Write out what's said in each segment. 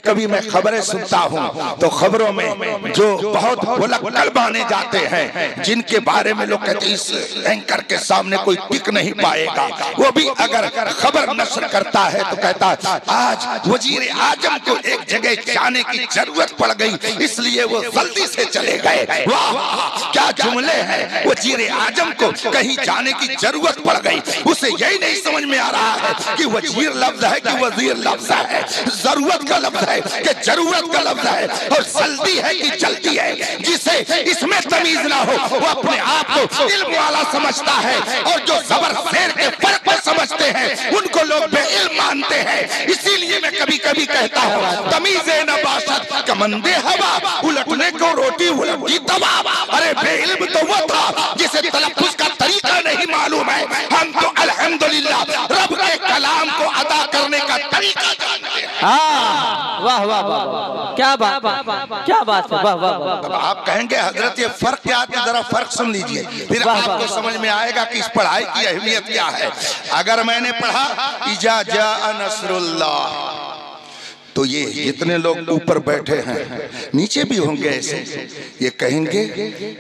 کبھی میں خبریں سنتا ہوں تو خبروں میں جو بہت بلک قلب آنے جاتے ہیں جن کے بارے میں لوگ کہتے ہیں اس اینکر کے سامنے کوئی ٹک نہیں پائے گا، وہ بھی اگر خبر نشر کرتا ہے تو کہتا ہے آج وزیر اعظم کو ایک جگہ جانے کی ضرورت پڑ گئی اس لیے وہ جلدی سے چلے گئے۔ واہ کیا جملے ہیں، وزیر اعظم کو کہیں جانے کی ضرورت پڑ گئی، اسے یہی نہیں سمجھ میں آ رہا ہے کہ وزیر لفظ ہے کہ وزیر لفظ ہے، ضرورت کا لفظ ہے کہ ضرورت کا لفظ ہے، اور جلدی ہے کہ جلدی ہے۔ جسے اس میں تمیز نہ ہو وہ اپنے آپ کو علم والا سمجھتا ہے، اور جو زبر زیر کے فرق پر سمجھتے ہیں ان کو لوگ بے علم مانتے ہیں۔ اسی لیے میں کبھی کبھی کہتا ہوں تمیز نباشت کمندے ہوا، الٹنے کو روٹی الٹی توا۔ ارے بے علم تو وہ تھا جسے تلفظ کا طریقہ نہیں معلوم ہے، ہم تو الحمدللہ رب کے کلام کو ادا کرنے کا طریقہ جانتے ہیں۔ واہ واہ واہ کیا بات کیا بات ہے، واہ واہ واہ۔ اب آپ کہیں گے حضرت یہ فرق کیا ہے، ذرا فرق سن لیجئے پھر آپ کو سمجھ میں آئے گا کہ اس پڑھائی کی اہمیت کیا ہے۔ اگر میں نے پڑھا اذا جاء نصر اللہ تو یہ جتنے لوگ اوپر بیٹھے ہیں نیچے بھی ہوں گے ایسے، یہ کہیں گے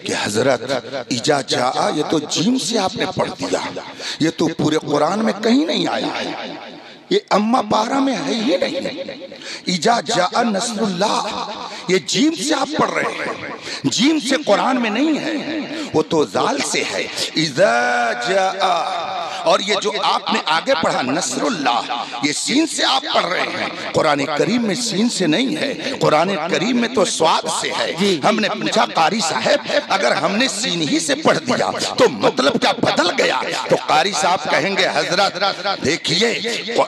کہ حضرت اذا جاء یہ تو جیم سے آپ نے پڑھ دیا، یہ تو پورے قرآن میں کہیں نہیں آیا ہے، یہ اما پارہ میں ہے ہی نہیں۔ اذا جاء نصر اللہ یہ جیم سے آپ پڑھ رہے ہیں، جیم سے قرآن میں نہیں ہے، وہ تو ذال سے ہے۔ اذا جاء اور یہ جو آپ نے آگے پڑھا نصر اللہ یہ سین سے آپ پڑھ رہے ہیں، قرآن کریم میں سین سے نہیں ہے، قرآن کریم میں تو سواد سے ہے۔ ہم نے پوچھا قاری صاحب اگر ہم نے سین ہی سے پڑھ دیا تو مطلب کیا بدل گیا؟ تو قاری صاحب کہیں گے حضرت دیکھیے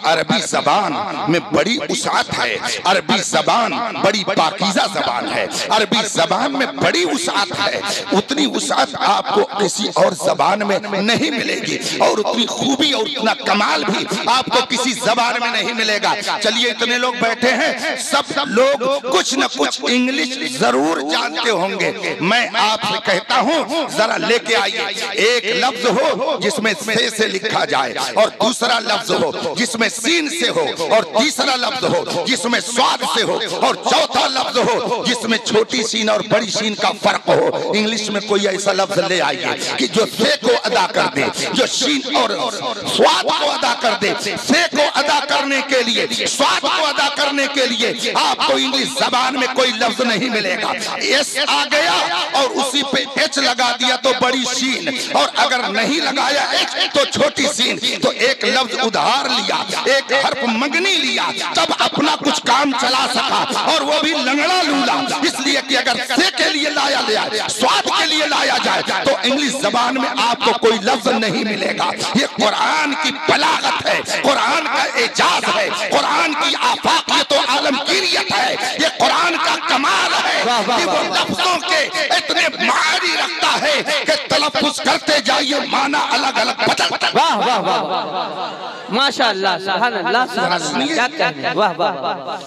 عربی زبان میں بڑی وسعت ہے، عربی زبان بڑی پاکیزہ زبان ہے، عربی زبان میں بڑی وسعت ہے، اتنی وسعت آپ کو کسی اور زبان میں نہیں ملے گی، اور اتنی خوبی اور اتنا کمال بھی آپ کو کسی زبان میں نہیں ملے گا۔ چلیے اتنے لوگ بیٹھے ہیں، سب لوگ کچھ نہ کچھ انگلش ضرور جانتے ہوں گے، میں آپ سے کہتا ہوں ذرا لے کے آئیے ایک لفظ ہو جس میں سے لکھا جائے، اور دوسرا لفظ ہو جس میں سین سے ہو، اور تیسرا لفظ ہو جس میں سواد سے ہو، اور چوتھا لفظ ہو جس میں چھوٹی سین اور بڑی سین کا فرق ہو۔ انگلش میں کوئی ایسا لفظ لے آئیے کہ جو سے کو ادا کر دے، جو سین اور سواد کو ادا کر دے۔ سے کو ادا کرنے کے لیے، سواد کو ادا کرنے کے لیے آپ کو انگلش زبان میں کوئی لفظ نہیں ملے گا۔ ایس آ گیا اور اسی پہ ایچ لگا دیا تو بڑی سین، اور اگر نہیں لگایا ایچ تو چھوٹی سین، تو ایک لفظ ادھار لیا، ایک حرف منگنی لیا، تب اپنا کچھ کام چلا سکا، اور وہ بھی لنگڑا لولا۔ اس لیے کہ اگر سے کے لیے لایا جائے، سواد کے لیے لایا جائے تو انگلش زبان میں آپ کو کوئی لفظ نہیں ملے گا۔ یہ قرآن کی بلاغت ہے، قرآن کا اعجاز ہے، قرآن کی آفاقیت و عالمگیریت ہے، یہ قرآن کا کمال ہے کہ وہ لفظوں کے اتنے معانی رکھتا ہے کہ تلفظ کرتے جائیے معنی الگ الگ بدلتا ہے۔ واہ واہ واہ ماشاءاللہ سبحان اللہ سبحان اللہ کیا کہتے ہیں، واہ واہ واہ۔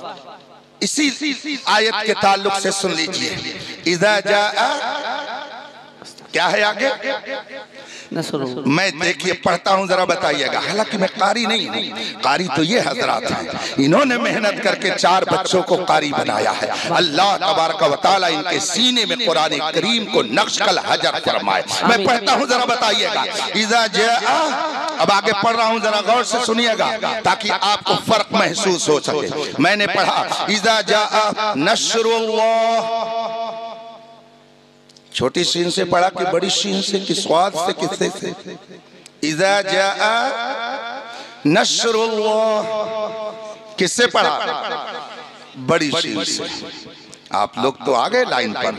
اسی آیت کے تعلق سے سن لیجئے اذا جاء کیا ہے آگے؟ میں دیکھیے پڑھتا ہوں ذرا بتائیے گا، حالانکہ میں قاری نہیں ہوں، قاری تو یہ حضرات ہیں، انہوں نے محنت کر کے 4 بچوں کو قاری بنایا ہے۔ اللہ تبارک و تعالی ان کے سینے میں قرآن کریم کو نقش الحجر فرمائے۔ میں پڑھتا ہوں ذرا بتائیے گا اذا جاء، اب آگے پڑھ رہا ہوں ذرا غور سے سنیے گا تاکہ آپ کو فرق محسوس ہو سکے۔ میں نے پڑھا اذا جاء نصر اللہ، چھوٹی سین سے پڑھا کہ بڑی سین سے، کہ سواد سے، کس سے؟ اذا جاء نصر اللہ کس سے پڑھا؟ بڑی سین سے۔ آپ لوگ تو آگئے لائن پر،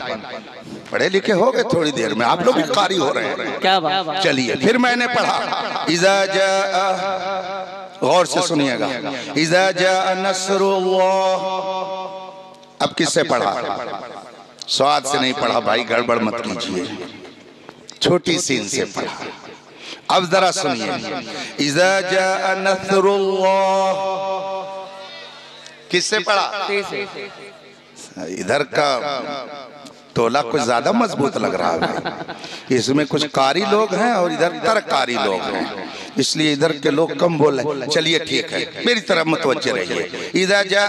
پڑھے لکھے ہو گئے تھوڑی دیر میں، آپ لوگ بھی قاری ہو رہے ہیں۔ کیا بات، چلیے پھر میں نے پڑھا اذا جاء، غور سے سنیے گا اذا جاء نصر اللہ، اب کس سے پڑھا؟ سواد سے نہیں پڑھا بھائی، گڑبڑ مت کیجئے، چھوٹی سین سے پڑھا۔ اب ذرا سنیے اذا جاء نصر اللہ کس سے پڑھا؟ ادھر کا تولا کچھ زیادہ مضبوط لگ رہا ہے، اس میں کچھ قاری لوگ ہیں اور ادھر ترکاری لوگ ہیں، اس لیے ادھر کے لوگ کم بول رہے ہیں۔ چلیے ٹھیک ہے، میری طرف متوجہ رہیے۔ اذا جاء